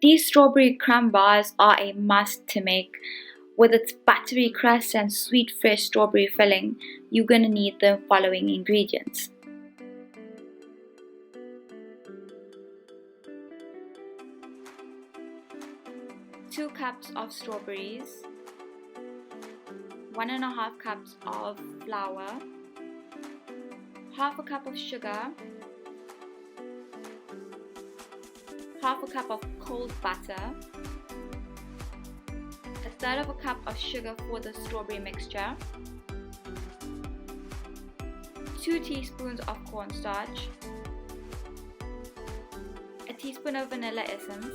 These strawberry crumb bars are a must to make. With its buttery crust and sweet fresh strawberry filling, you're going to need the following ingredients. 2 cups of strawberries, 1.5 cups of flour, half a cup of sugar, half a cup of cold butter, a third of a cup of sugar for the strawberry mixture, 2 teaspoons of cornstarch, a teaspoon of vanilla essence,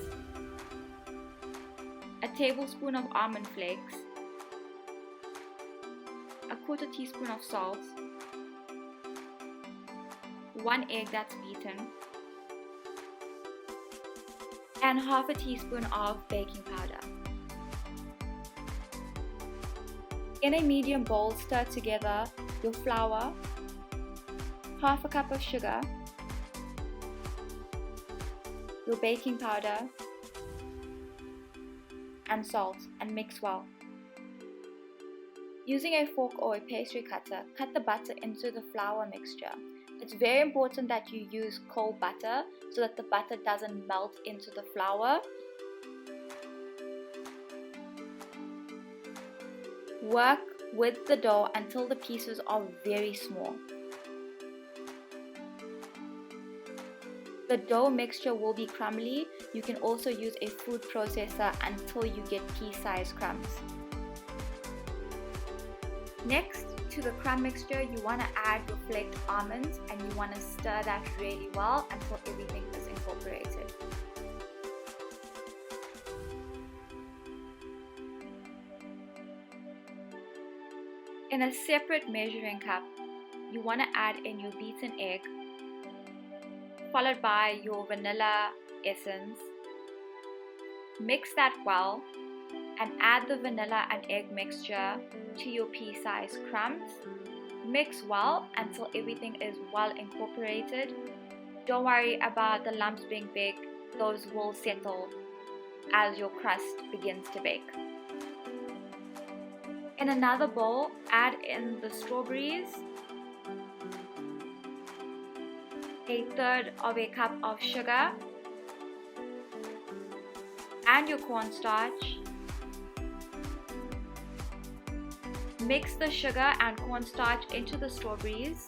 a tablespoon of almond flakes, a quarter teaspoon of salt, 1 egg that's beaten, and half a teaspoon of baking powder. In a medium bowl, stir together your flour, half a cup of sugar, your baking powder, and salt, and mix well. Using a fork or a pastry cutter, cut the butter into the flour mixture. It's very important that you use cold butter so that the butter doesn't melt into the flour. Work with the dough until the pieces are very small. The dough mixture will be crumbly. You can also use a food processor until you get pea-sized crumbs. Next, to the crumb mixture, you want to add your flaked almonds and you want to stir that really well until everything is incorporated. In a separate measuring cup, you want to add in your beaten egg, followed by your vanilla essence. Mix that well and add the vanilla and egg mixture to your pea-sized crumbs. Mix well until everything is well incorporated. Don't worry about the lumps being big, those will settle as your crust begins to bake. In another bowl, add in the strawberries, a third of a cup of sugar, and your cornstarch. Mix the sugar and cornstarch into the strawberries.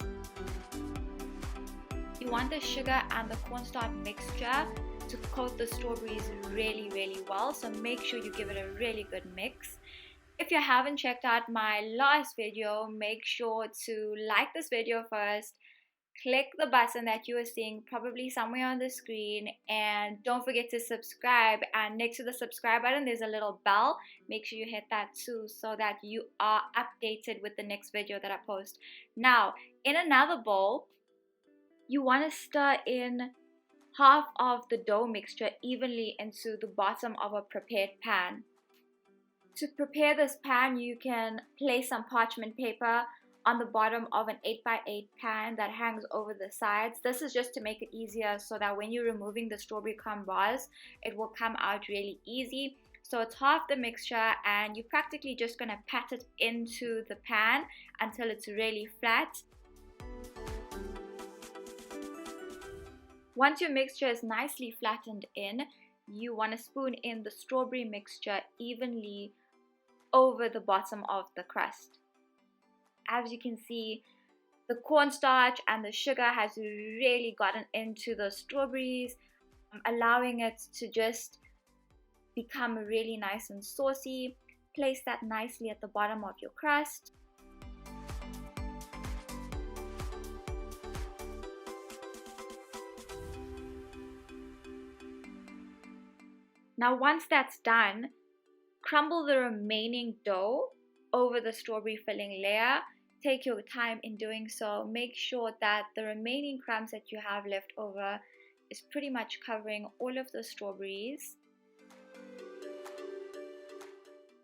You want the sugar and the cornstarch mixture to coat the strawberries really well, so make sure you give it a really good mix. If you haven't checked out my last video, make sure to like this video first, click the button that you are seeing probably somewhere on the screen, and don't forget to subscribe. And next to the subscribe button there's a little bell. Make sure you hit that too so that you are updated with the next video that I post. Now, in another bowl, you want to stir in half of the dough mixture evenly into the bottom of a prepared pan. To prepare this pan, you can place some parchment paper on the bottom of an 8x8 pan that hangs over the sides. This is just to make it easier so that when you're removing the strawberry crumb bars, it will come out really easy. So it's half the mixture and you're practically just going to pat it into the pan until it's really flat. Once your mixture is nicely flattened in, you want to spoon in the strawberry mixture evenly over the bottom of the crust. As you can see, the cornstarch and the sugar has really gotten into the strawberries, allowing it to just become really nice and saucy. Place that nicely at the bottom of your crust. Now once that's done, crumble the remaining dough over the strawberry filling layer. Take your time in doing so. Make sure that the remaining crumbs that you have left over is pretty much covering all of the strawberries.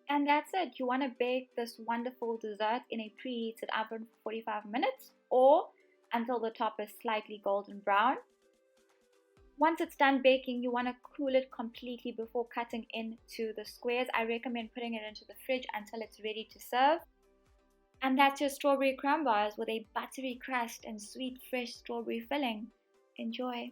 And that's it. You want to bake this wonderful dessert in a preheated oven for 45 minutes or until the top is slightly golden brown. Once it's done baking, you want to cool it completely before cutting into the squares. I recommend putting it into the fridge until it's ready to serve. And that's your strawberry crumb bars with a buttery crust and sweet fresh strawberry filling. Enjoy!